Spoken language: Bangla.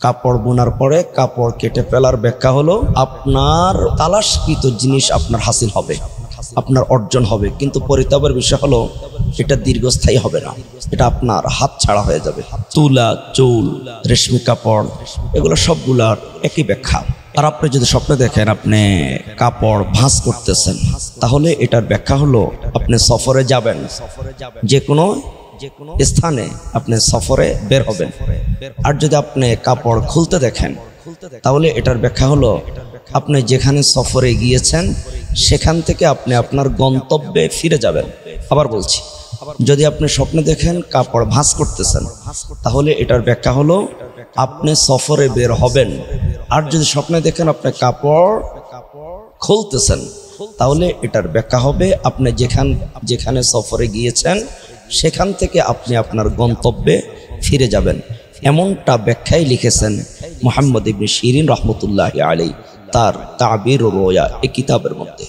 কাপড় বোনার পরে কাপড় কেটে ফেলার ব্যাখ্যা হলো আপনার তালাশকৃত জিনিস আপনার হাসিল হবে, আপনার অর্জন হবে, কিন্তু পরিতাপের বিষয় হলো এটা দীর্ঘস্থায়ী হবে না, এটা আপনার হাত ছাড়া হয়ে যাবে। তুলা, চুল, রেশমি কাপড়, এগুলো সবগুলার একই ব্যাখ্যা। আর আপনি যদি স্বপ্নে দেখেন আপনি কাপড় ভাঁজ করতেছেন, তাহলে এটার ব্যাখ্যা হলো আপনি সফরে যাবেন, যে কোনো স্থানে আপনি সফরে বের হবেন। আর যদি আপনি কাপড় খুলতে দেখেন, তাহলে এটার ব্যাখ্যা হলো আপনি যেখানে সফরে গিয়েছেন সেখান থেকে আপনি আপনার গন্তব্যে ফিরে যাবেন। আবার বলছি, যদি আপনি স্বপ্নে দেখেন কাপড় ভাঁজ করতেছেন, তাহলে এটার ব্যাখ্যা হলো আপনি সফরে বের হবেন। আর যদি স্বপ্নে দেখেন আপনি কাপড় খুলতেছেন, তাহলে এটার ব্যাখ্যা হবে আপনি যেখানে সফরে গিয়েছেন সেখান থেকে আপনি আপনার গন্তব্যে ফিরে যাবেন। এমনটা ব্যাখ্যায় লিখেছেন মুহাম্মদ ইবনে শিরিন রাহমাতুল্লাহি আলাইহি তার তাবির ও রোয়া এই কিতাবের মধ্যে।